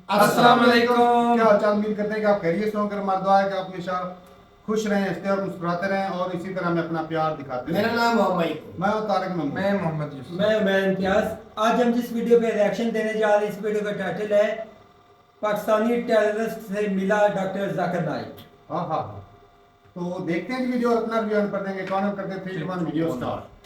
अस्सलाम वालेकुम। क्या हाल चाल? उम्मीद करते हैं कि आप खैरियत से होंगे। हमारा दुआ है कि आप हमेशा खुश रहें, हंसते और मुस्कुराते रहें और इसी तरह हमें अपना प्यार दिखाते मेरा रहें। नाम मोहम्मद। मैं हूं तारिक महमूद। मैं मोहम्मद यूसुफ। मैं इम्तियाज। आज हम जिस वीडियो पे रिएक्शन देने जा रहे हैं, इस वीडियो का टाइटल है पाकिस्तानी टेररिस्ट से मिला डॉक्टर जाकिर नाइक। हाँ हाँ हाँ, तो देखते हैं कि वीडियो और अपना रिव्यू कर देंगे। कौन करते हैं 3 2 1 वीडियो स्टार्ट।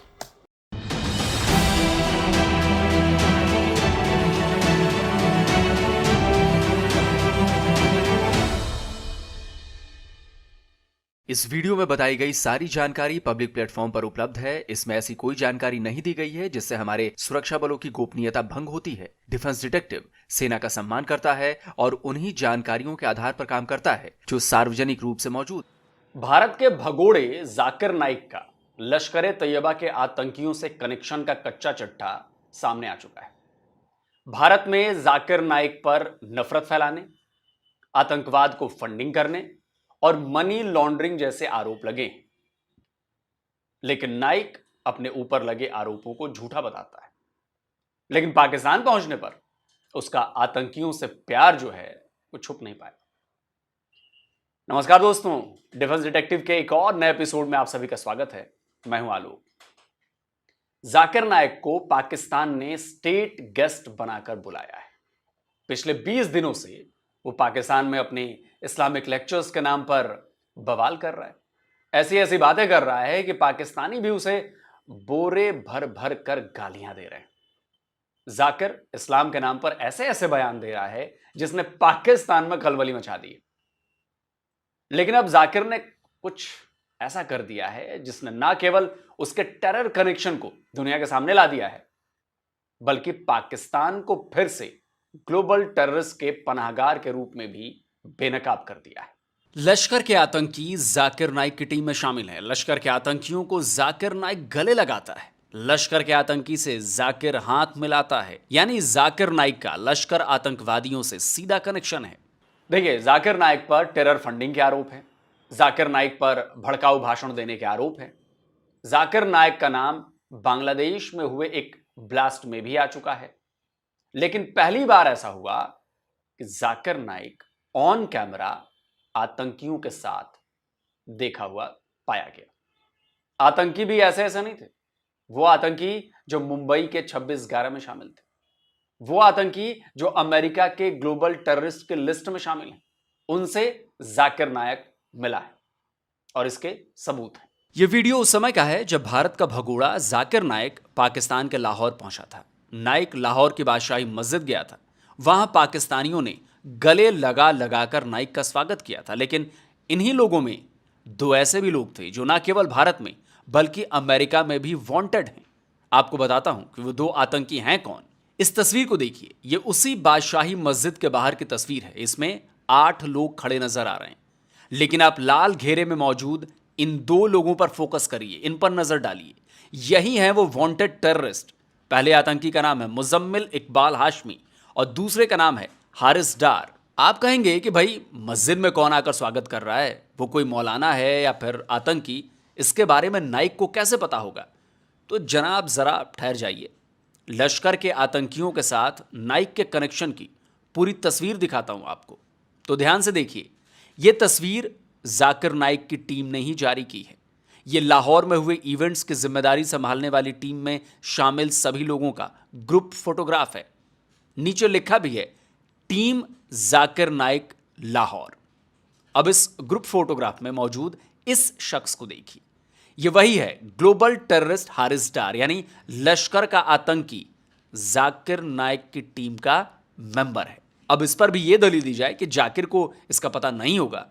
इस वीडियो में बताई गई सारी जानकारी पब्लिक प्लेटफॉर्म पर उपलब्ध है। इसमें ऐसी कोई जानकारी नहीं दी गई है जिससे हमारे सुरक्षा बलों की गोपनीयता भंग होती है। डिफेंस डिटेक्टिव सेना का सम्मान करता है और उन्हीं जानकारियों के आधार पर काम करता है जो सार्वजनिक रूप से मौजूद। भारत के भगोड़े जाकिर नाइक का लश्कर ए तैयबा के आतंकियों से कनेक्शन का कच्चा चिट्ठा सामने आ चुका है। भारत में जाकिर नाइक पर नफरत फैलाने, आतंकवाद को फंडिंग करने और मनी लॉन्ड्रिंग जैसे आरोप लगे हैं। लेकिन नाइक अपने ऊपर लगे आरोपों को झूठा बताता है। लेकिन पाकिस्तान पहुंचने पर उसका आतंकियों से प्यार जो है वो छुप नहीं पाया। नमस्कार दोस्तों, डिफेंस डिटेक्टिव के एक और नए एपिसोड में आप सभी का स्वागत है। मैं हूं आलोक। जाकिर नाइक को पाकिस्तान ने स्टेट गेस्ट बनाकर बुलाया है। पिछले 20 दिनों से वो पाकिस्तान में अपने इस्लामिक लेक्चर्स के नाम पर बवाल कर रहा है। ऐसी ऐसी बातें कर रहा है कि पाकिस्तानी भी उसे बोरे भर भर कर गालियां दे रहे हैं। जाकिर इस्लाम के नाम पर ऐसे ऐसे बयान दे रहा है जिसने पाकिस्तान में खलबली मचा दी है। लेकिन अब जाकिर ने कुछ ऐसा कर दिया है जिसने ना केवल उसके टेरर कनेक्शन को दुनिया के सामने ला दिया है, बल्कि पाकिस्तान को फिर से ग्लोबल टेररिस्ट के पनाहगार के रूप में भी बेनकाब कर दिया है। लश्कर के आतंकी जाकिर नाइक की टीम में शामिल हैं। लश्कर के आतंकियों को जाकिर नाइक गले लगाता है। लश्कर के आतंकी से जाकिर हाथ मिलाता है, यानी जाकिर नाइक का लश्कर आतंकवादियों से सीधा कनेक्शन है। देखिए, जाकिर नाइक पर टेरर फंडिंग के आरोप है। जाकिर नाइक पर भड़काऊ भाषण देने के आरोप है। जाकिर नाइक का नाम बांग्लादेश में हुए एक ब्लास्ट में भी आ चुका है। लेकिन पहली बार ऐसा हुआ कि जाकिर नाइक ऑन कैमरा आतंकियों के साथ देखा हुआ पाया गया। आतंकी भी ऐसे ऐसे नहीं थे। वो आतंकी जो मुंबई के 26/11 में शामिल थे, वो आतंकी जो अमेरिका के ग्लोबल टेररिस्ट के लिस्ट में शामिल हैं, उनसे जाकिर नाइक मिला है और इसके सबूत हैं। यह वीडियो उस समय का है जब भारत का भगोड़ा जाकिर नाइक पाकिस्तान के लाहौर पहुंचा था। नाइक लाहौर की बादशाही मस्जिद गया था। वहां पाकिस्तानियों ने गले लगा लगाकर नाइक का स्वागत किया था। लेकिन इन्हीं लोगों में दो ऐसे भी लोग थे जो ना केवल भारत में बल्कि अमेरिका में भी वांटेड हैं। आपको बताता हूं कि वो दो आतंकी हैं कौन। इस तस्वीर को देखिए, ये उसी बादशाही मस्जिद के बाहर की तस्वीर है। इसमें 8 लोग खड़े नजर आ रहे हैं। लेकिन आप लाल घेरे में मौजूद इन 2 लोगों पर फोकस करिए, इन पर नजर डालिए। यही है वो वांटेड टेररिस्ट। पहले आतंकी का नाम है मुजम्मिल इकबाल हाशमी और दूसरे का नाम है हारिस डार। आप कहेंगे कि भाई मस्जिद में कौन आकर स्वागत कर रहा है, वो कोई मौलाना है या फिर आतंकी, इसके बारे में नाइक को कैसे पता होगा? तो जनाब जरा ठहर जाइए। लश्कर के आतंकियों के साथ नाइक के कनेक्शन की पूरी तस्वीर दिखाता हूं आपको। तो ध्यान से देखिए, यह तस्वीर जाकिर नाइक की टीम ने ही जारी की है। यह लाहौर में हुए इवेंट्स की जिम्मेदारी संभालने वाली टीम में शामिल सभी लोगों का ग्रुप फोटोग्राफ है। नीचे लिखा भी है टीम जाकिर नाइक लाहौर। अब इस ग्रुप फोटोग्राफ में मौजूद इस शख्स को देखिए। यह वही है ग्लोबल टेररिस्ट हारिस डार, यानी लश्कर का आतंकी जाकिर नाइक की टीम का मेंबर है। अब इस पर भी यह दलील दी जाए कि जाकिर को इसका पता नहीं होगा,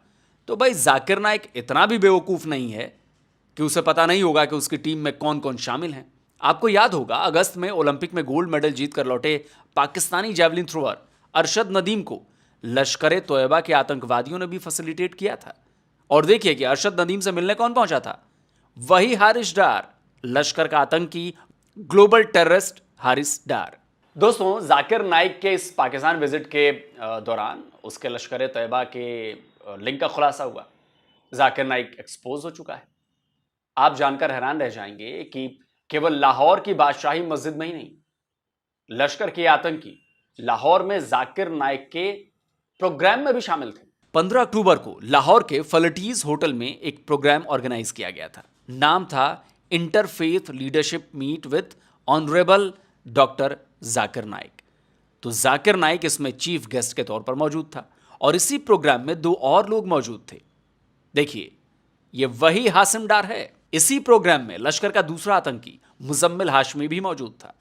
तो भाई जाकिर नाइक इतना भी बेवकूफ नहीं है कि उसे पता नहीं होगा कि उसकी टीम में कौन कौन शामिल हैं। आपको याद होगा, अगस्त में ओलंपिक में गोल्ड मेडल जीतकर लौटे पाकिस्तानी जैवलिन थ्रोअर अरशद नदीम को लश्कर ए तोयबा के आतंकवादियों ने भी फैसिलिटेट किया था। और देखिए कि अरशद नदीम से मिलने कौन पहुंचा था? वही हारिस डार, लश्कर का आतंकी, ग्लोबल टेररिस्ट हारिस डार। दोस्तों, जाकिर नाइक के इस पाकिस्तान विजिट के दौरान उसके लश्कर ए तैयबा के लिंक का खुलासा हुआ। जाकिर नाइक एक्सपोज हो चुका है। आप जानकर हैरान रह जाएंगे कि केवल लाहौर की बादशाही मस्जिद में ही नहीं, लश्कर के आतंकी लाहौर में जाकिर नाइक के प्रोग्राम में भी शामिल थे। 15 अक्टूबर को लाहौर के फलटीज होटल में एक प्रोग्राम ऑर्गेनाइज किया गया था। नाम था interfaith leadership meet with honourable doctor Zakir Naik. तो जाकिर नाइक इसमें चीफ गेस्ट के तौर पर मौजूद था और इसी प्रोग्राम में 2 और लोग मौजूद थे। देखिए, ये वही हासिम डार है। इसी प्रोग्राम में लश्कर का दूसरा आतंकी मुजम्मिल हाशमी भी मौजूद था।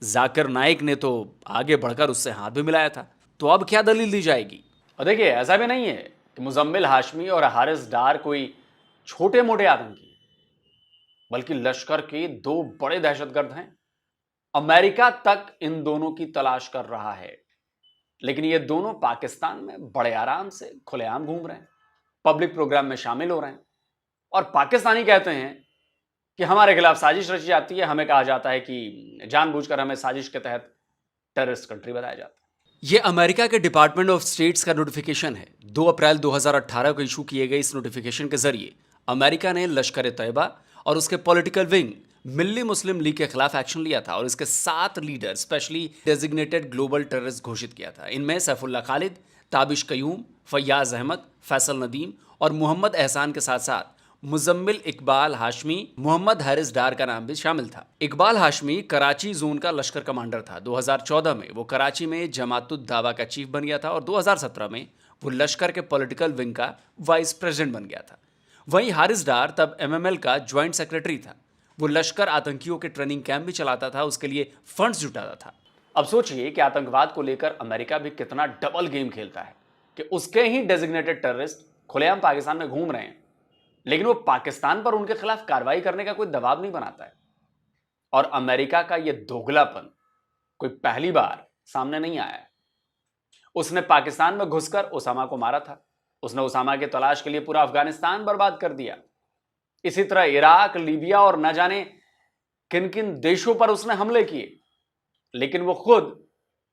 जाकिर नाइक ने तो आगे बढ़कर उससे हाथ भी मिलाया था। तो अब क्या दलील दी जाएगी? और देखिए, ऐसा भी नहीं है कि मुजम्मिल हाशमी और हारिस डार कोई छोटे मोटे आतंकी, बल्कि लश्कर के 2 बड़े दहशतगर्द हैं। अमेरिका तक इन दोनों की तलाश कर रहा है, लेकिन ये दोनों पाकिस्तान में बड़े आराम से खुलेआम घूम रहे हैं, पब्लिक प्रोग्राम में शामिल हो रहे हैं। और पाकिस्तानी कहते हैं कि हमारे खिलाफ साजिश रची जाती है। हमें कहा जाता है कि जानबूझकर हमें साजिश के तहत टेररिस्ट कंट्री बताया जाता है। यह अमेरिका के डिपार्टमेंट ऑफ स्टेट्स का नोटिफिकेशन है। 2 अप्रैल 2018 को इशू किए गए इस नोटिफिकेशन के जरिए अमेरिका ने लश्कर तैयबा और उसके पॉलिटिकल विंग मिल्ली मुस्लिम लीग के खिलाफ एक्शन लिया था और इसके 7 leader specially designated global terrorist घोषित किया था। इनमें सैफुल्ला खालिद, ताबिश कयूम, फैयाज अहमद, फैसल नदीम और मोहम्मद एहसान के साथ साथ मुजम्मिल इकबाल हाशमी, मोहम्मद हारिस डार का नाम भी शामिल था। इकबाल हाशमी कराची जोन का लश्कर कमांडर था। 2014 में वो कराची में जमातुद दावा का चीफ बन गया था और 2017 में वो लश्कर के पॉलिटिकल विंग का वाइस प्रेसिडेंट बन गया था। वहीं हारिस डार तब MML का ज्वाइंट सेक्रेटरी था। वो लश्कर आतंकियों के ट्रेनिंग कैंप भी चलाता था, उसके लिए फंड्स जुटाता था। अब सोचिए कि आतंकवाद को लेकर अमेरिका भी कितना डबल गेम खेलता है कि उसके ही डेजिग्नेटेड टेररिस्ट खुलेआम पाकिस्तान में घूम रहे हैं, लेकिन वो पाकिस्तान पर उनके खिलाफ कार्रवाई करने का कोई दबाव नहीं बनाता है। और अमेरिका का ये दोगलापन कोई पहली बार सामने नहीं आया है। उसने पाकिस्तान में घुसकर ओसामा को मारा था। उसने ओसामा की तलाश के लिए पूरा अफगानिस्तान बर्बाद कर दिया। इसी तरह इराक, लीबिया और न जाने किन किन देशों पर उसने हमले किए, लेकिन वो खुद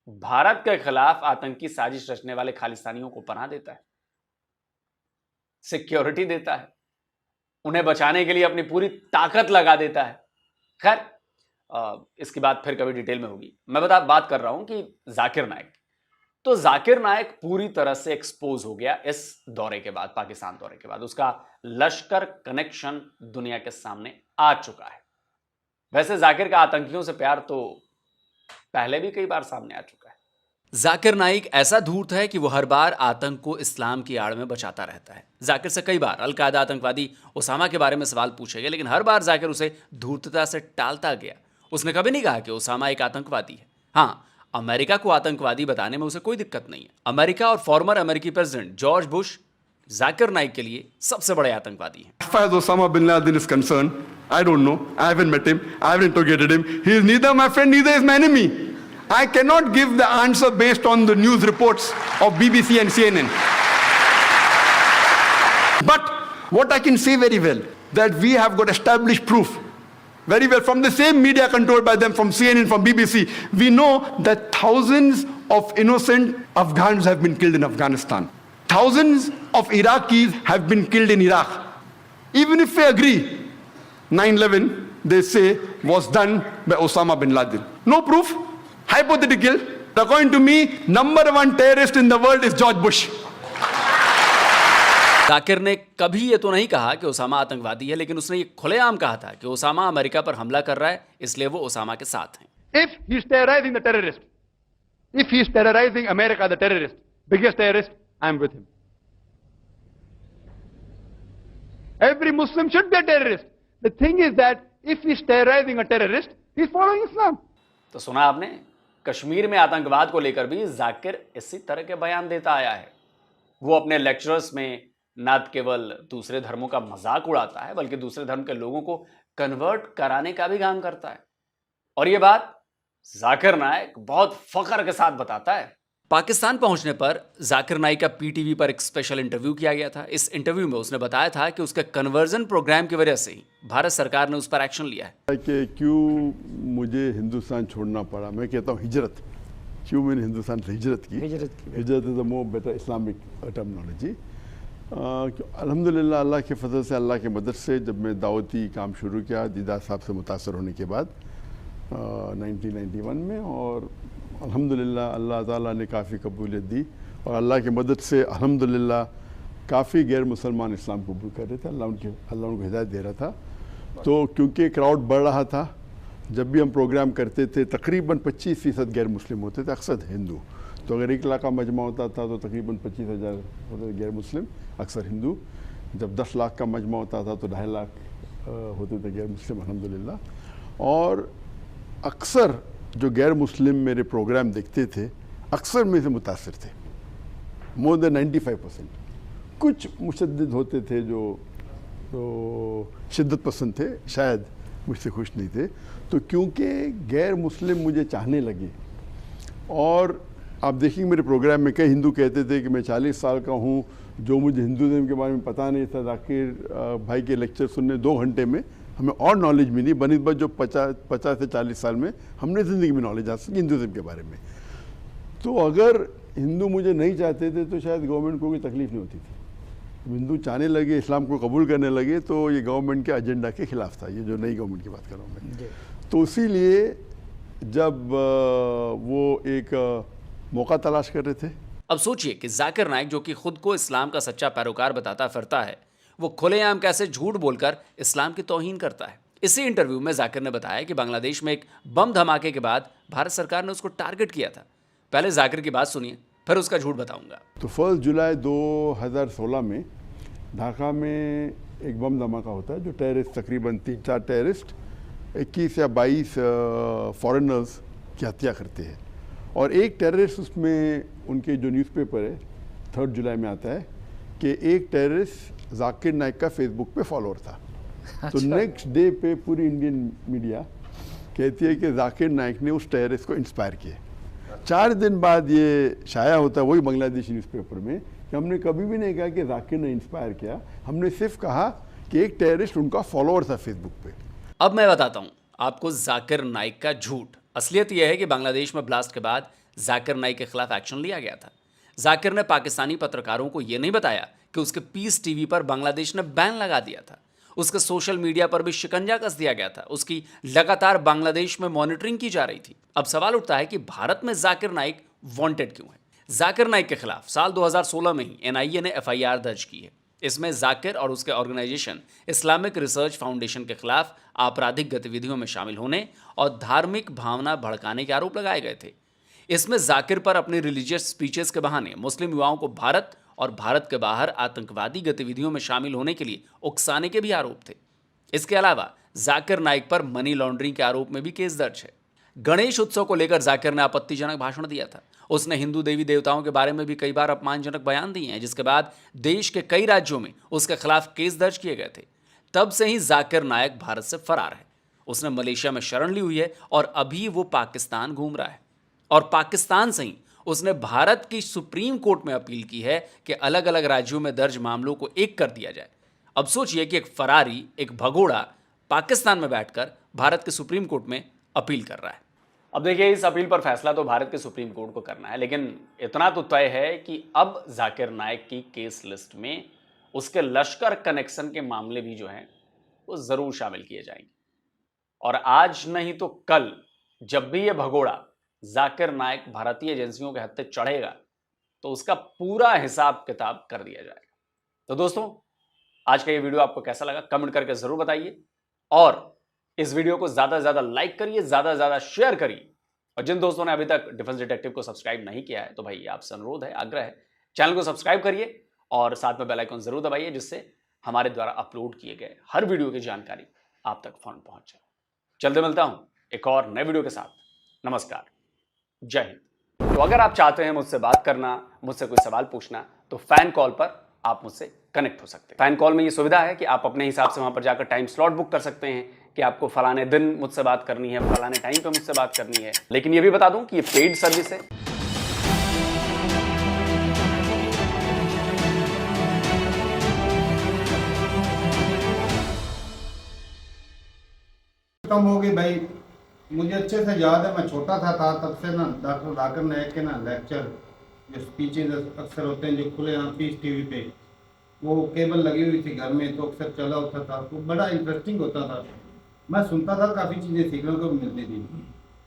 भारत के खिलाफ आतंकी साजिश रचने वाले खालिस्तानियों को पनाह देता है, सिक्योरिटी देता है, उन्हें बचाने के लिए अपनी पूरी ताकत लगा देता है। खैर, इसकी बात फिर कभी डिटेल में होगी। मैं बात कर रहा हूं कि जाकिर नाइक। तो जाकिर नाइक पूरी तरह से एक्सपोज हो गया इस दौरे के बाद, पाकिस्तान दौरे के बाद। उसका लश्कर कनेक्शन दुनिया के सामने आ चुका है। वैसे जाकिर का आतंकियों से प्यार तो पहले भी कई बार सामने आ चुका है। जाकिर नाइक ऐसा धूर्त है कि वो हर बार आतंक को इस्लाम की आड़ में बचाता रहता है। जाकिर से कई बार अलकायदा आतंकवादी ओसामा के बारे में सवाल पूछे गए, लेकिन हर बार जाकिर उसे धूर्तता से टालता गया। उसने कभी नहीं कहा कि ओसामा एक आतंकवादी है। हाँ, अमेरिका को आतंकवादी बताने में उसे कोई दिक्कत नहीं है। अमेरिका और फॉर्मर अमेरिकी president George Bush Zakir Naik के लिए सबसे बड़े आतंकवादी हैं। As far as Osama bin Laden is concerned, I don't know. I haven't met him. I haven't interrogated him. He is neither my friend, neither is my enemy. I cannot give the answer based on the news reports of BBC and CNN. But what I can say very well, that we have got established proof very well from the same media controlled by them, from CNN, from BBC. We know that thousands of innocent Afghans have been killed in Afghanistan. Thousands of Iraqis have been killed in Iraq. Even if we agree, 9/11, they say, was done by Osama bin Laden. No proof, hypothetical. According to me, number 1 terrorist in the world is George Bush. Zakir ने कभी ये तो नहीं कहा कि Osama आतंकवादी है, लेकिन उसने ये खुलेआम कहा था कि ओसामा अमेरिका पर हमला कर रहा है, इसलिए वो ओसामा के साथ हैं। If he's terrorizing the terrorist, if he's terrorizing America, the terrorist, biggest terrorist, I'm with him. Every Muslim should be a terrorist. The thing is that if he's terrorizing a terrorist, he's following Islam. तो सुना आपने, कश्मीर में आतंकवाद को लेकर भी जाकिर इसी तरह के बयान देता आया है। वो अपने लेक्चर्स में न केवल दूसरे धर्मों का मजाक उड़ाता है, बल्कि दूसरे धर्म के लोगों को कन्वर्ट कराने का भी काम करता है। और ये बात जाकिर नाइक बहुत फख्र के साथ बताता है। पाकिस्तान पहुंचने पर जाकिर नाइक का PTV पर एक स्पेशल इंटरव्यू किया गया था। इस इंटरव्यू में उसने बताया था कि उसके कन्वर्जन प्रोग्राम की वजह से ही भारत सरकार ने उस पर एक्शन लिया है। कि क्यों मुझे हिंदुस्तान छोड़ना पड़ा। मैं कहता हूँ हिजरत, क्यों मैंने हिंदुस्तान से हिजरत की। हिजरत is a more better Islamic terminology. अल्हम्दुलिल्लाह, अल्लाह के फजल से, अल्लाह के मदद से जब मैं दावती काम शुरू किया दीदार साहब से मुतासर होने के बाद 1991 में, और अल्हम्दुलिल्लाह अल्लाह ताला ने काफ़ी कबूलियत दी और अल्लाह की मदद से अल्हम्दुलिल्लाह काफ़ी गैर मुसलमान इस्लाम कबूल कर रहे थे। अल्लाह उनको हिदायत दे रहा था। तो क्योंकि क्राउड बढ़ रहा था, जब भी हम प्रोग्राम करते थे तकरीबन 25% गैर मुस्लिम होते थे, अक्सर हिंदू। तो अगर 1 लाख का मजमा होता था तो तकरीबन 25,000 होते थे गैर मुस्लिम, अक्सर हिंदू। जब 10 लाख का मजमा होता था तो 2.5 लाख होते थे गैर मुस्लिम, अल्हम्दुलिल्लाह। और अक्सर जो गैर मुस्लिम मेरे प्रोग्राम देखते थे, अक्सर में से मुतासिर थे, मोर देन 95%। कुछ मुशद्दिद होते थे जो तो शिद्दत पसंद थे, शायद मुझसे खुश नहीं थे। तो क्योंकि गैर मुस्लिम मुझे चाहने लगे, और आप देखिए मेरे प्रोग्राम में कई हिंदू कहते थे कि मैं 40 साल का हूँ, जो मुझे हिंदुज़म के बारे में पता नहीं था, जाकिर भाई के लेक्चर सुनने 2 घंटे में हमें और नॉलेज मिली बनिस्बत जो 50 से 40 साल में हमने ज़िंदगी में नॉलेज हासिल की हिंदुज़म के बारे में। तो अगर हिंदू मुझे नहीं चाहते थे तो शायद गवर्नमेंट को कोई तकलीफ़ नहीं होती थी। हिंदू चाहने लगे, इस्लाम को कबूल करने लगे, तो ये गवर्नमेंट के एजेंडा के ख़िलाफ़ था, ये जो नई गवर्नमेंट की बात कर रहा हूँ मैं। तो इसीलिए जब वो एक मौका तलाश कर रहे थे। अब सोचिए कि जाकिर नाइक, जो कि खुद को इस्लाम का सच्चा पैरोकार बताता फिरता है, वो खुलेआम कैसे झूठ बोलकर इस्लाम की तौहीन करता है। इसी इंटरव्यू में जाकिर ने बताया कि बांग्लादेश में एक बम धमाके के बाद भारत सरकार ने उसको टारगेट किया था। पहले जाकिर की बात सुनिए, फिर उसका झूठ बताऊंगा। तो 1 जुलाई 2016 में ढाका में एक बम धमाका होता है, जो टेररिस्ट तकरीबन 3-4 टेररिस्ट 21 या 22 फॉरेनर्स की हत्या करते हैं। और एक टेररिस्ट, उसमें उनके जो न्यूज़पेपर है 3 जुलाई में आता है कि एक टेररिस्ट जाकिर नाइक का फेसबुक पे फॉलोअर था। तो नेक्स्ट डे पे पूरी इंडियन मीडिया कहती है कि जाकिर नाइक ने उस टेररिस्ट को इंस्पायर किया। 4 दिन बाद ये शाया होता है वही बांग्लादेशी न्यूज़पेपर में कि हमने कभी भी नहीं कहा कि जाकिर ने इंस्पायर किया, हमने सिर्फ कहा कि एक टेररिस्ट उनका फॉलोअर था फेसबुक पे। अब मैं बताता हूँ आपको जाकिर नाइक का झूठ। असलियत यह है कि बांग्लादेश में ब्लास्ट के बाद जाकिर नाइक के खिलाफ एक्शन लिया गया था। जाकिर ने पाकिस्तानी पत्रकारों को यह नहीं बताया कि उसके पीस टीवी पर बांग्लादेश ने बैन लगा दिया था। उसके सोशल मीडिया पर भी शिकंजा कस दिया गया था। उसकी लगातार बांग्लादेश में मॉनिटरिंग की जा रही थी। अब सवाल उठता है कि भारत में जाकिर नाइक वांटेड क्यों है। जाकिर नाइक के खिलाफ साल 2016 में ही एनआईए ने एफआईआर दर्ज की है। इसमें जाकिर और उसके ऑर्गेनाइजेशन इस्लामिक रिसर्च फाउंडेशन के खिलाफ आपराधिक गतिविधियों में शामिल होने और धार्मिक भावना भड़काने के आरोप लगाए गए थे। इसमें जाकिर पर अपनी रिलीजियस स्पीचेस के बहाने मुस्लिम युवाओं को भारत और भारत के बाहर आतंकवादी गतिविधियों में शामिल होने के लिए उकसाने के भी आरोप थे। इसके अलावा जाकिर नाइक पर मनी लॉन्ड्रिंग के आरोप में भी केस दर्ज है। गणेश उत्सव को लेकर जाकिर ने आपत्तिजनक भाषण दिया था। उसने हिंदू देवी देवताओं के बारे में भी कई बार अपमानजनक बयान दिए हैं, जिसके बाद देश के कई राज्यों में उसके खिलाफ केस दर्ज किए गए थे। तब से ही जाकिर नाइक भारत से फरार है। उसने मलेशिया में शरण ली हुई है और अभी वो पाकिस्तान घूम रहा है। और पाकिस्तान से ही उसने भारत की सुप्रीम कोर्ट में अपील की है कि अलग अलग राज्यों में दर्ज मामलों को एक कर दिया जाए। अब सोचिए कि एक फरारी, एक भगोड़ा पाकिस्तान में बैठकर भारत के सुप्रीम कोर्ट में अपील कर रहा है। अब देखिए, इस अपील पर फैसला तो भारत के सुप्रीम कोर्ट को करना है, लेकिन इतना तो तय है कि अब जाकिर नाइक की केस लिस्ट में उसके लश्कर कनेक्शन के मामले भी जो हैं वो जरूर शामिल किए जाएंगे। और आज नहीं तो कल जब भी ये भगोड़ा जाकिर नाइक भारतीय एजेंसियों के हत्थे चढ़ेगा तो उसका पूरा हिसाब किताब कर दिया जाएगा। तो दोस्तों, आज का ये वीडियो आपको कैसा लगा कमेंट करके जरूर बताइए, और इस वीडियो को ज्यादा से ज्यादा लाइक करिए, ज्यादा से ज्यादा शेयर करिए। और जिन दोस्तों ने अभी तक डिफेंस डिटेक्टिव को सब्सक्राइब नहीं किया है तो भाई आपसे अनुरोध है, आग्रह है, चैनल को सब्सक्राइब करिए और साथ में बेल आइकन जरूर दबाइए, जिससे हमारे द्वारा अपलोड किए गए हर वीडियो की जानकारी आप तक फौरन पहुंच जाए। जल्दी मिलता हूं एक और नए वीडियो के साथ। नमस्कार, जय हिंद। तो अगर आप चाहते हैं मुझसे बात करना, मुझसे कोई सवाल पूछना, तो फैन कॉल पर आप मुझसे कनेक्ट हो सकते हैं। फैन कॉल में ये सुविधा है कि आप अपने हिसाब से वहां पर जाकर टाइम स्लॉट बुक कर सकते हैं कि आपको फलाने दिन मुझसे बात करनी है, फलाने टाइम पे मुझसे बात करनी है। लेकिन ये भी बता दूं कि ये पेड सर्विस है। कम हो गई भाई। मुझे अच्छे से याद है, मैं छोटा था तब से ना डॉक्टर जाकिर नाइक के ना लेक्चर, जो स्पीचेज अक्सर होते हैं जो खुले यहाँ पीस टीवी पे, वो केबल लगी हुई थी घर में, तो अक्सर चला होता था, तो बड़ा इंटरेस्टिंग होता था। मैं सुनता था, काफ़ी चीज़ें सीखने को मिलती थी।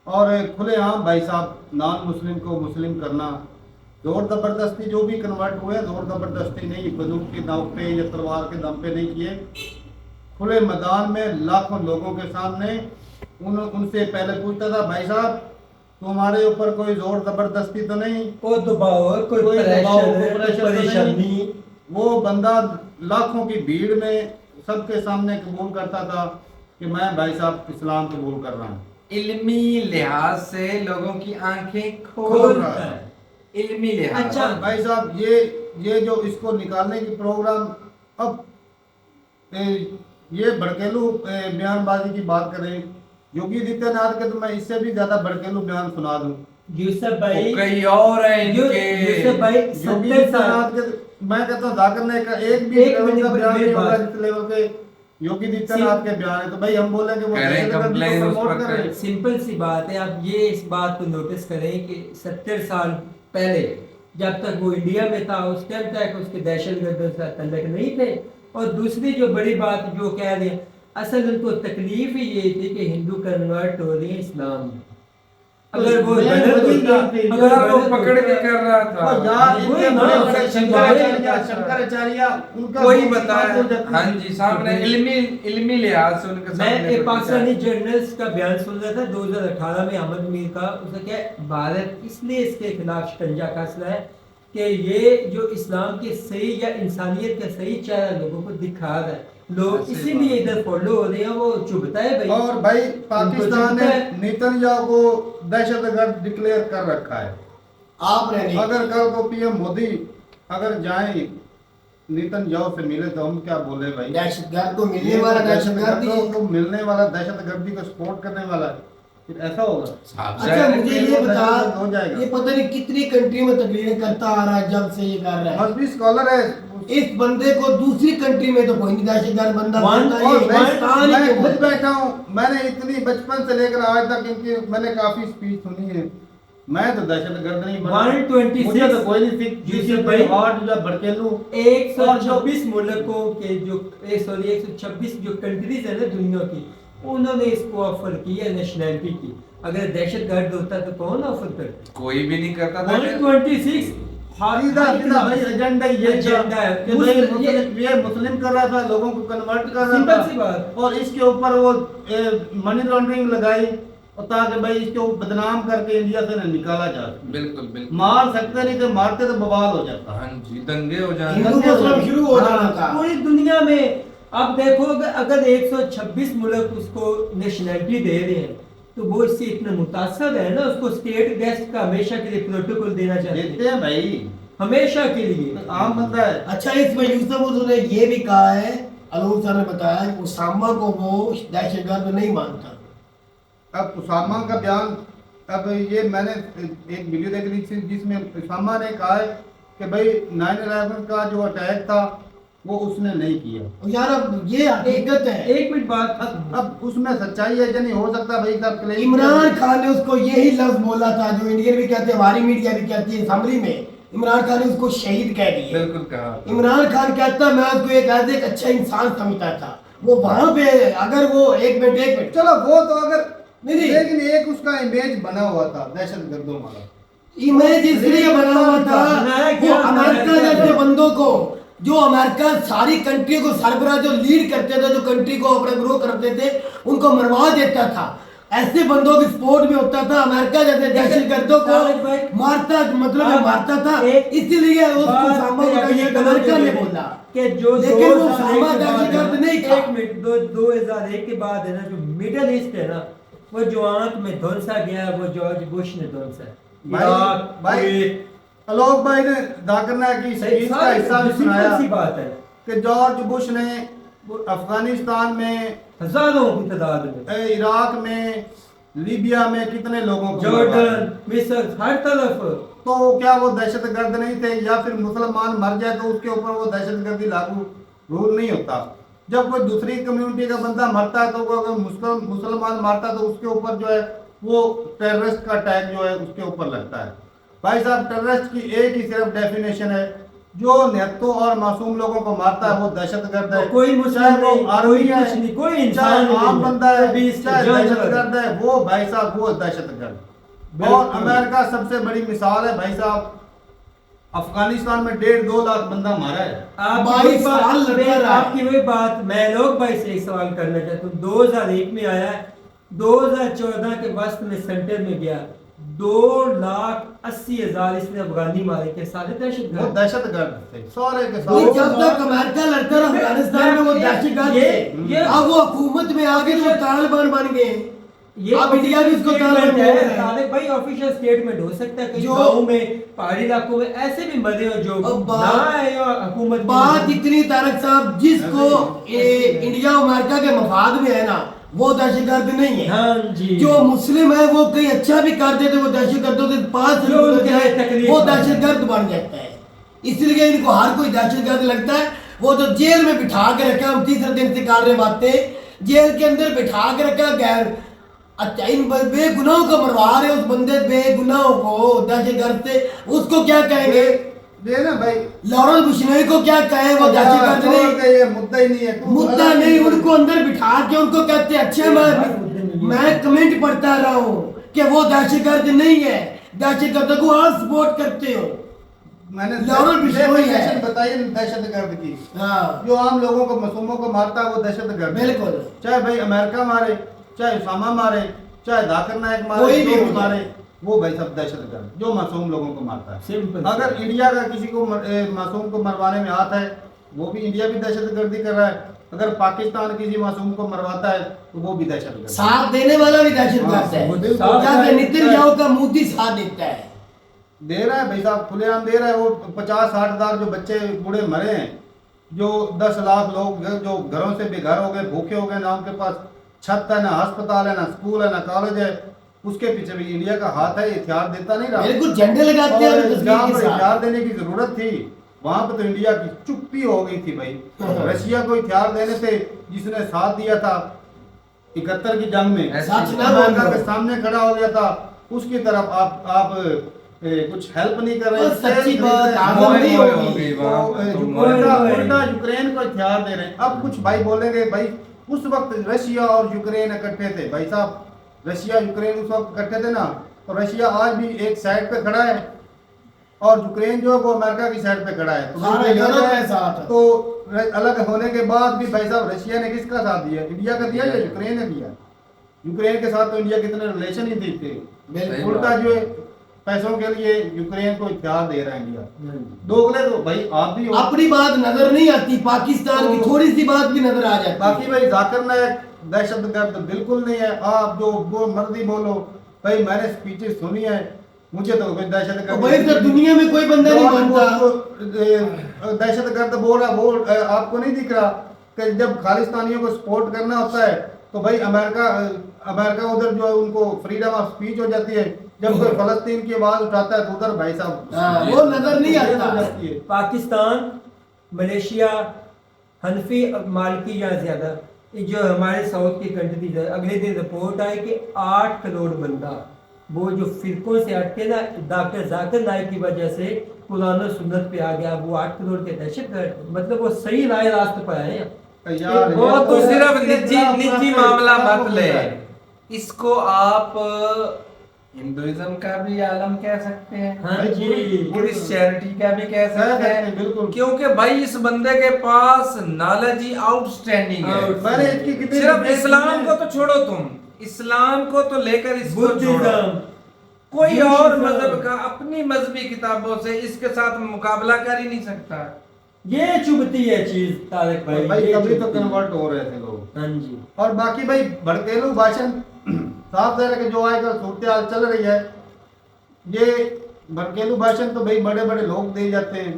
और खुलेआम भाई साहब नॉन मुस्लिम को मुस्लिम करना, जोर ज़बरदस्ती जो भी कन्वर्ट हुए जोर ज़बरदस्ती नहीं, बंदूक की दाव पे या तलवार के दम पे नहीं किए, खुले मैदान में लाखों लोगों के सामने उनसे पहले पूछता था भाई साहब तुम्हारे ऊपर कोई जोर ज़बरदस्ती तो नहीं, कोई दबाव है, कोई कोई दबाव, कोई प्रेशर, प्रेशर तो परेशानी। नहीं। वो बंदा लाखों की भीड़ में सबके सामने कबूल करता था कि मैं भाई साहब इस्लाम कबूल कर रहा हूँ। इल्मी लिहाज से लोगों की आंखें खोल खोल रहा रहा है, है। इल्मी लिहाज। अच्छा। और भाई साहब ये जो इसको निकालने की प्रोग्राम, अब ये भड़केलू बयानबाजी की बात करें योगी आदित्यनाथ के, तो मैं इससे भी ज्यादा भड़केलू बयान सुना दूं। यूसुफ भाई, वो कई और हैं इनके। यूसुफ भाई योगी 70 साल आदित्यनाथ के मैं कहता हूँ जाकर ने का एक भी एक लेवल मिनट का बयान मेरी नहीं होगा बात। जिस लेवल के योगी आदित्यनाथ के बयान है, तो भाई हम बोले कि वो करें दहशतगर्दी को complaint उस प्रमोट पर करें। करें। सिंपल सी बात है। आप ये इस बात को नोटिस करें कि 70 साल पहले जब तक वो इंडिया में था उस टाइम तक उसके दहशतगर्दों से तल्लक नहीं थे। और दूसरी जो बड़ी बात जो कह रहे हैं, असल उनको तकलीफ ही ये थी कि हिंदू कन्वर्ट हो रही है इस्लाम में। अगर वो मैं गलत वही होता, कह रही थी, अगर वो गलत पकड़ के होता- कर रहा और था। यार वही इनके ना, बड़े बड़े शंकराचार्य शंकराचार्य उनका कोई बहुत बताया, बात हो जाती है। हाँ जी सामने इल्मी लिहाज से उनके मैं सामने एक कुछ पाकिस्तानी जर्नलिस्ट का बयान सुन रहा था 2018 में, अहमद मीर का। उसने क्या भारत इसलिए इसके खिलाफ शिकंजा कसला है कि ये जो इस्लाम के सही या इंसानियत का सही चेहरा लोगों को दिखा रहा है, लोग ऐसी इसीलिए इधर फॉलो हो रहे हैं। वो चुभता है भाई। और भाई पाकिस्तान ने चुभता है। नेतन्याहू को दहशतगर्द डिक्लेयर कर रखा है। आपने नहीं अगर कल को पीएम मोदी अगर जाए नेतन्याहू से मिले तो हम क्या बोले भाई, दहशतगर्द को मिलने वाला दहशतगर्द ही को मिलने वाला दहशतगर्दी को सपोर्ट करने वाला है, फिर ऐसा होगा। साहब अच्छा जाहिर है मुझे कि ये बता, हो जाएगा। ये पता नहीं कितनी कंट्री में तकरीरें करता आ रहा है जब से ये कर रहा है। मजहबी स्कॉलर है। इस बंदे को दूसरी कंट्री में तो कोई नहीं दहशतगर्द बंदा वन बोलता, और ये हिंदुस्तान ही मैं क्यों खुद बोलता है? बैठा हूँ, मैंने इतनी बचपन से लेकर आज तक इनकी मैंने काफी स्पीच सुनी है, मैं तो दहशतगर्द नहीं बना। 126 मुझे तो कोई नहीं सीख जिससे भाई, भाई हार्ट जो भड़केलू 126 मुल्कों के जो 126 जो कंट्रीज है ना दुनिया की, उन्होंने इसको ऑफर की है नेशनलिटी की। अगर दहशतगर्द होता तो कौन ऑफर करता? कोई भी नहीं करता था। 126 सीधा सीधा भाई एजेंडा ये एजेंडा है। कि भाई ये मुस्लिम कर रहा था, लोगों को कन्वर्ट कर रहा सिंपल था, सी बात। और इसके ऊपर वो मनी लॉन्ड्रिंग लगाई और ताकि भाई इसको बदनाम करके इंडिया से न निकाला जा सके। बिल्कुल बिल्कुल। मार सकते नहीं, तो मारते तो बवाल हो जाता। हाँ जी, दंगे हो जाए। हिंदू मुस्लिम शुरू हो जाना था। पूरी दुनिया में आप देखो अगर 126 मुल्क उसको नेशनलिटी दे रहे हैं तो वो इससे इतना मुतासर है ना, उसको स्टेट गेस्ट का हमेशा के लिए प्रोटोकॉल देना चाहिए, देखते हैं भाई, हमेशा के लिए। आम बंदा है। अच्छा इसमें यूसुफ ने ये भी कहा है, अलूर साहब ने बताया कि उसामा को वो दहशतगर्द नहीं मानता। अब उसामा का बयान, अब ये मैंने एक वीडियो देख ली थी जिसमें उसामा ने कहा है कि भाई 9/11 का जो अटैक था वो उसने नहीं किया। और यार अब ये हकीकत है। एक मिनट बात, अब उसमें सच्चाई है या नहीं, हो सकता भाई साहब क्लेम इमरान खान ने उसको यही लफ्ज बोला था जो इंडियन भी कहते हैं, हमारी मीडिया भी कहती है, असेंबली में इमरान खान ने उसको शहीद कह दिया। बिल्कुल कहा। इमरान खान कहता मैं उसको एक अच्छा इंसान समझता था। वो वहां पे अगर वो एक मिनट चलो वो तो अगर नहीं। लेकिन एक उसका इमेज बना हुआ था दहशतगर्दों वाला, इमेज इसलिए बना हुआ था वो अमेरिका जैसे बंदों को, जो अमेरिका सारी कंट्री को सरबराह जो लीड करते थे, जो कंट्री को अपने ग्रो करते थे, उनको मरवा देता था। ऐसे बंदों की सपोर्ट में होता था। अमेरिका जैसे दहशतगर्दों को मारता, मतलब मारता था। इसीलिए उसको सामा अमेरिका ने बोला कि जो लेकिन वो सामा दहशतगर्द नहीं था। 2001 के बाद है ना, जो मिडल ईस्ट है ना, वो जो आंख में धुंसा गया वो जॉर्ज बुश ने धुंसा है। भाई आलोक भाई ने दाकरना की स्पीच का हिस्सा भी सुनाया सी बात है कि जॉर्ज बुश ने अफगानिस्तान में, हजारों की तादाद में, इराक में, लीबिया में कितने लोगों को जॉर्डन, मिस्र, हर तरफ। तो क्या वो दहशतगर्द नहीं थे? या फिर मुसलमान मर जाए तो उसके ऊपर वो दहशतगर्दी लागू रूल नहीं होता? जब कोई दूसरी कम्युनिटी का बंदा मरता है तो अगर मुसलमान मारता है तो उसके ऊपर जो है वो टेररिस्ट का टैग जो है उसके ऊपर लगता है। भाई साहब टेररिस्ट की एक ही सिर्फ डेफिनेशन है जो निहत्तों और मासूम लोगों को मारता है वो दहशतगर्द है। कोई मुस्लिम चाहे वो नहीं, आर्मी कोई है, कुछ नहीं, कोई चाहे इंसान नहीं आम है, बंदा है, कोई भी चाहे जानवर है। दहशतगर्द है, वो भाई साहब वो दहशतगर्द। और बिल्कुल। अमेरिका सबसे बड़ी मिसाल है भाई साहब, अफगानिस्तान में 1.5-2 लाख बंदा मारा है। आपकी 22 वही बात- साल लगा मैं- रहा है। आपकी वही बात मैं लोग भाई से एक सवाल करना चाहता हूँ। 2001 में आया, 2014 के वस्त में सेंटर में गया, 2,80,000 इसने अफगानी मारे के सारे वो दहशतगर्द। दहशतगर्द थे सारे के तो सारे। जब तक अमेरिका लड़ता रहा अफगानिस्तान में वो दहशतगर्द थे, अब वो हुकूमत में आगे तो वो तालिबान बन गए। ये अब इंडिया भी इसको statement तालिबान बोल है, रहा है। तालिब भाई ऑफिशियल स्टेटमेंट हो सकता है कई जो- गाँव में, पहाड़ी इलाकों में ऐसे भी मरे हो जो अब बात- ना है या हुकूमत की बात मदद। इतनी तारक साहब, जिसको इंडिया और अमेरिका के मफाद में है ना, वो दहशतगर्द नहीं है। हाँ जी। जो मुस्लिम है वो कहीं अच्छा भी कर देते, वो दहशतगर्दों के पास जो उनके लिए तकलीफ वो है। दहशतगर्द बन जाता है। इसलिए इनको हर कोई दहशतगर्द लगता है। वो तो जेल में बिठा के रखा, हम तीसरे दिन से कर रहे बातें, जेल के अंदर बिठा के रखा गैर। अच्छा, इन बेगुनाहों को मरवा रहे, उस बंदे बेगुनाहों को दहशतगर्द से, उसको क्या कहेंगे? ये ना भाई लॉरेंस बिश्नोई को क्या कहें? वो दहशतगर्द छोड़ नहीं, दे, ये मुद्दा ही नहीं है। तू मुद्दा अलग नहीं, ही उनको अंदर बिठा के उनको कहते हैं अच्छे। मैं कमेंट पढ़ता रहा हूँ कि वो दहशतगर्द नहीं है, दहशतगर्द को आप सपोर्ट करते हो। मैंने लॉरेंस बिश्नोई है। definition बताई है दहशतगर्द की। हाँ जो आम लोगों को मासूमों को मारता है वो दहशतगर्द है। बिल्कुल। चाहे भाई अमेरिका मारे, चाहे उसामा मारे, चाहे जाकिर नायक मारे, कोई भी जो हो जाए। मारे, वो भाई सब दहशतगर्द जो मासूम लोगों को मारता है। सिंपल। अगर इंडिया का किसी को मासूम को मरवाने में हाथ है, वो भी इंडिया भी दहशतगर्दी कर रहा है। अगर पाकिस्तान किसी मासूम को मरवाता है तो वो भी दहशतगर्द है। साथ देने वाला भी दहशतगर्द है। हाँ, बिल्कुल। क्या कि नेतन्याहू का मोदी साथ देता है। दे रहा है भाई साहब, खुलेआम दे रहा है। वो 50-60 हजार जो बच्चे बूढ़े मरे हैं, जो 10 लाख लोग जो घरों से बेघर हो गए, भूखे हो गए, ना उनके पास छत है, ना अस्पताल है, ना स्कूल है, ना कॉलेज है, उसके पीछे भी इंडिया का हाथ है। हथियार देता नहीं रहा। बिल्कुल, झंडे लगाते हैं और तस्वीर जहाँ के पर साथ। हथियार देने की जरूरत थी वहां पर तो इंडिया की चुप्पी हो गई थी भाई। रशिया को हथियार देने से जिसने साथ दिया था 71 की जंग में, सच ना अमेरिका बोलो। के सामने खड़ा हो गया था, उसकी तरफ आप कुछ हेल्प नहीं कर रहे। और सच्ची बात आगम मोए नहीं मोए होगी। हो गई वहाँ पर तो उल्टा मोए। उल्टा यूक्रेन को हथियार दे रहे हैं। अब कुछ भाई बोलेंगे भाई उस वक्त रशिया और यूक्रेन इकट्ठे थे। भाई साहब, रशिया यूक्रेन उस वक्त इकट्ठे थे ना, तो रशिया आज भी एक साइड पे खड़ा है और यूक्रेन जो है वो अमेरिका की साइड पे खड़ा है। तो सारा भाई यूरोप देखा के साथ है। तो अलग होने के बाद भी भाई साहब रशिया ने किसका साथ दिया? इंडिया का दिया या यूक्रेन ने दिया? यूक्रेन के साथ तो इंडिया कितने रिलेशन ही ठीक थे। बिल्कुल। उल्टा जो है पैसों के लिए यूक्रेन को हथियार दे रहा है इंडिया। दोगले तो भाई आप भी हो। अपनी बात नजर नहीं आती, पाकिस्तान की थोड़ी सी बात भी नजर आ जाती बाकी है। भाई जाकिर नायक दहशतगर्द बिल्कुल नहीं है। आप जो वो मर्जी बोलो भाई, मैंने स्पीचेस सुनी है, मुझे तो कोई दहशतगर्द भाई तो दुनिया में कोई बंदा नहीं मानता। दहशतगर्द बोल रहा वो आपको नहीं दिख रहा कि जब खालिस्तानियों को सपोर्ट करना होता है तो भाई अमेरिका उधर जो है उनको फ्रीडम ऑफ स्पीच हो जाती है। जब कोई फलस्तीन की आवाज उठाता है तो उधर भाई साहब हाँ, वो नजर नहीं आता। हो जाती है। पाकिस्तान, मलेशिया, हनफी मालिकी या ज्यादा, ये जो हमारे साउथ की कंट्रीज है, अगले दिन रिपोर्ट आई कि 8 करोड़ बंदा वो जो फिरकों से हटके ना डॉक्टर जाकिर नाइक की वजह से कुरान और सुन्नत पे आ गया, वो 8 करोड़ के दहशतगर्द, मतलब वो सही राय रास्ते पर आए हैं। यार वो ये तो सिर्फ निजी इतना निजी अपना मामला इतना मत हो ले, गया है। इसको आप हिंदुइज्म का भी आलम कह सकते हैं, हाँ जी। क्रिश्चियनिटी का भी कह सकते हैं, बिल्कुल। क्योंकि भाई इस बंदे के पास नॉलेज ही आउटस्टैंडिंग है। मैंने इसकी कितनी सिर्फ डिबेट इस्लाम सुनी को है। तो छोड़ो, तुम इस्लाम को तो लेकर इसको छोड़ो, बुद्धिज्म, कोई और Judaism। मजहब का अपनी मजहबी किताबों से इसके साथ मुकाबला कर ही नहीं सकता। ये चुभती है चीज तारक भाई, भाई ये तभी तो चुभती है। कन्वर्ट हो रहे थे लोग। हाँ जी। और बाकी भाई भड़केलू भाषण साफ ज़ाहिर है कि जो आजकल सूरत चल रही है, ये भड़केलू भाषण तो भाई बड़े बड़े लोग दे जाते हैं।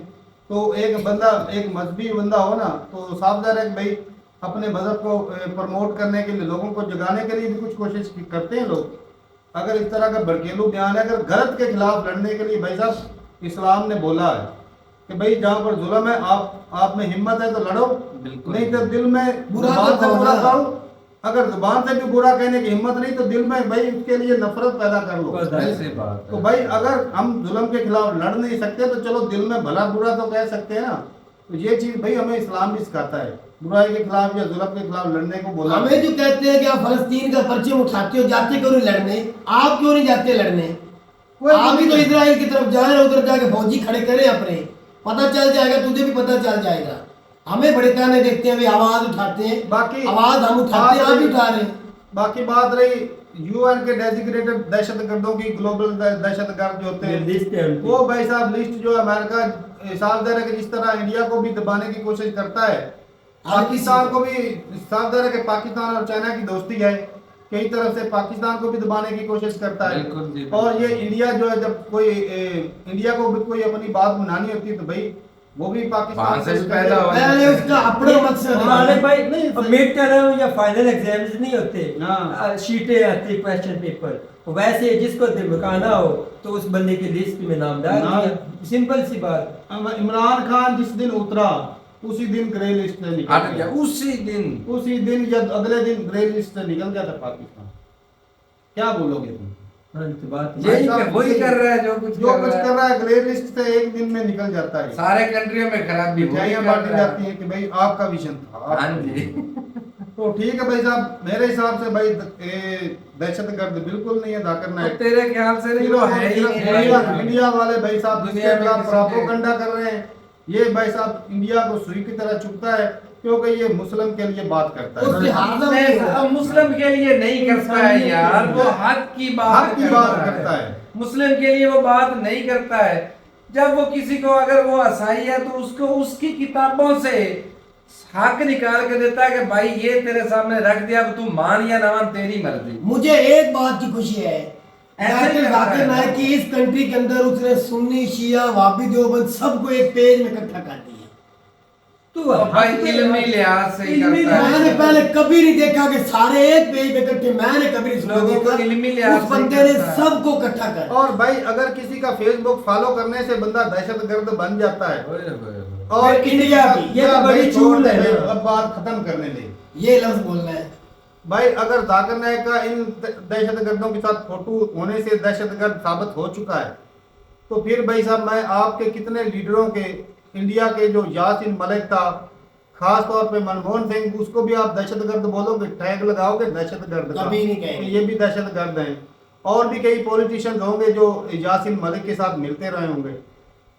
तो एक बंदा, एक मजहबी बंदा हो ना, तो साफ ज़ाहिर है कि भाई अपने मजहब को प्रमोट करने के लिए, लोगों को जगाने के लिए भी कुछ कोशिश करते हैं लोग। अगर इस तरह का भड़केलू बयान है, अगर गलत के खिलाफ लड़ने के लिए भाई साहब इस्लाम ने बोला है कि भाई जहाँ पर जुल्म है आप में हिम्मत है तो लड़ो, बिल्कुल। नहीं तो दिल में बुरा जुबान तो से बुरा कहो ना। कहो, अगर जुबान से भी बुरा कहने की हिम्मत नहीं तो दिल में भाई उसके लिए नफरत पैदा कर लो। ऐसी बात तो है। भाई अगर हम जुल्म के खिलाफ लड़ नहीं सकते तो चलो दिल में भला बुरा तो कह सकते हैं ना। तो ये चीज भाई हमें इस्लाम भी सिखाता है, बुराई के खिलाफ या जुल्म के खिलाफ लड़ने को बोला। हमें जो कहते हैं कि आप फलस्तीन का परचम उठाते हो, जाते क्यों नहीं लड़ने? आप क्यों नहीं जाते लड़ने? आप भी तो इजराइल की तरफ जा रहे हो, उधर जाके फौजी खड़े करे अपने, पता चल जाएगा, तुझे भी पता चल जाएगा। हमें बड़े ताने देखते हैं, आवाज उठाते हैं, बाकी आवाज हम उठाते हैं, आप भी उठा रहे हैं। बाकी बात रही यूएन के डेजिग्नेटेड दहशतगर्दों की, ग्लोबल दहशतगर्द जो होते लिस्ट है हैं उनकी। वो भाई साहब लिस्ट जो अमेरिका साफ दे रहा है कि जिस तरह इंडिया को भी दबाने की कोशिश करता है, पाकिस्तान को भी साफ दे रहा है कि पाकिस्तान और चाइना की दोस्ती है, कई तरफ से पाकिस्तान को भी दबाने की कोशिश करता है। बिल्कुल जी, और ये इंडिया जो है जब कोई इंडिया को भी कोई अपनी बात बनानी होती है तो भाई वो भी पाकिस्तान वहाँ से से पैदा हुआ। पहले उसका अपना मकसद मालिक भाई नहीं, मिड टर्म या फाइनल एग्जाम्स नहीं होते, हाँ। शीटें आती क्वेश्चन पेपर, वैसे जिसको दिमकाना हो तो उस बंदे की लिस्ट में नाम डाल दिया, सिंपल सी बात। इमरान खान जिस दिन उतरा उसी दिन ग्रे लिस्ट से निकल हट गया उसी दिन। या अगले दिन ग्रे लिस्ट से निकल गया था पाकिस्तान। क्या बोलोगे तुम? हाँ, तो बात यही भाई साहब, वही कर रहा है जो कुछ कर रहा है, ग्रे लिस्ट से एक दिन में निकल जाता है। सारे कंट्रियों में खराबी वही मिठाइयाँ कर बांटी रहा है। जाती हैं कि भाई आपका विजन था। हाँ जी। तो ठीक है भाई साहब, मेरे हिसाब से भाई दहशतगर्द बिल्कुल नहीं है जाकिर तो नाइक। तेरे ख्याल से नहीं, वो है ही नहीं। इंडिया वाले भाई साहब दुनिया इसके में खिलाफ किसी प्रोपेगेंडा कर रहे हैं। ये भाई साहब इंडिया को सुई की तरह चुभता है क्योंकि ये मुस्लिम के लिए बात करता है। उसके हाथ में नहीं, अब मुस्लिम के लिए नहीं करता है यार, वो हक की बात करता है। मुस्लिम के लिए वो बात नहीं करता है। जब वो किसी को, अगर वो ईसाई है तो उसको उसकी किताबों से हक निकाल के देता है कि भाई ये तेरे सामने रख दिया, अब तू मान या ना मान, तेरी मर्जी। मुझे एक बात की खुशी है, ऐसे ही जाकिर नाइक की इस कंट्री के अंदर उसने सुन्नी, शिया, वाबी, देवबंद सबको एक पेज में इकट्ठा कर दिया। तो भाई इल्मी लिहाज से ही करता है। मैंने पहले कभी नहीं देखा कि सारे एक पेज पे इकट्ठे, मैंने कभी नहीं सुना लोगों को देखा। इल्मी लिहाज उस से ही बंदे ने करता है। सबको इकट्ठा कर। और भाई अगर किसी का फेसबुक फॉलो करने से बंदा दहशतगर्द बन जाता है ओए ओए ओए। और इंडिया भी, ये तो बड़ी चूल है ना। अब बात खत्म करने दे ये लफ्ज बोलना है। भाई, अगर जाकिर नाइक का इन दहशतगर्दों के साथ फोटो होने से दहशतगर्द साबित हो चुका है तो फिर भाई साहब मैं आपके कितने लीडरों के, इंडिया के जो यासीन मलिक था, खास तौर पे मनमोहन सिंह, उसको भी आप दहशतगर्द बोलोगे, टैग लगाओगे दहशतगर्द का, कभी नहीं कहेंगे। तो ये भी दहशतगर्द हैं। और भी कई पॉलिटिशियंस होंगे जो यासीन मलिक के साथ मिलते रहे होंगे।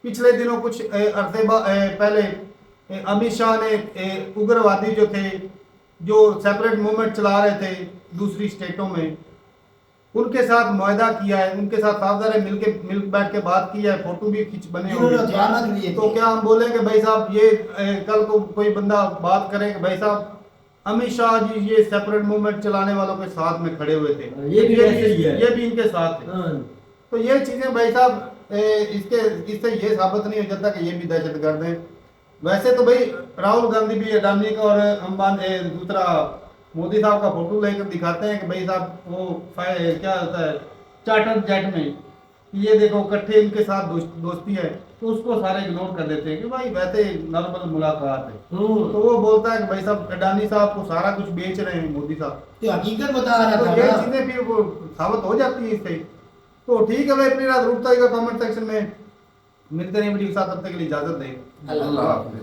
पिछले दिनों कुछ अरसे पहले अमित शाह ने उग्रवादी जो थे, जो सेपरेट मूवमेंट चला रहे थे दूसरी स्टेटों में, उनके साथ मुआहदा किया है, उनके साथ सावधान मिल बैठ के बात की है, फोटो भी खींच बने जिन्होंने हथियार रख लिए होंगे। थे। तो क्या हम बोलेंगे भाई साहब ये कल को कोई बंदा बात करे कि भाई साहब अमित शाह जी ये सेपरेट मूवमेंट चलाने वालों के साथ में खड़े हुए थे, ये भी वैसे ही है। ये भी इनके साथ है। हाँ। तो ये चीजें भाई साहब इससे ये साबित नहीं हो जाता कि ये भी दहशतगर्द हैं। वैसे तो भाई राहुल गांधी भी अडानी का और अंबानी दूसरा मोदी साहब का फोटो लेकर दिखाते हैं कि भाई साहब वो क्या होता है चार्टर जेट में, ये देखो इकट्ठे इनके साथ दोस्ती है, तो उसको सारे इग्नोर कर देते हैं कि भाई वैसे नॉर्मल मुलाकात है। तो वो बोलता है कि भाई साहब अडानी साहब को सारा कुछ बेच रहे हैं मोदी साहब, तो हकीकत बता रहा तो था ये ना। चीजें फिर वो साबित हो जाती है इससे। तो ठीक है भाई, अपनी रात रुकता है कमेंट सेक्शन में मिलते नहीं वीडियो के साथ, तब तक के लिए इजाजत दें। अल्लाह अल्लाह हाफिज़।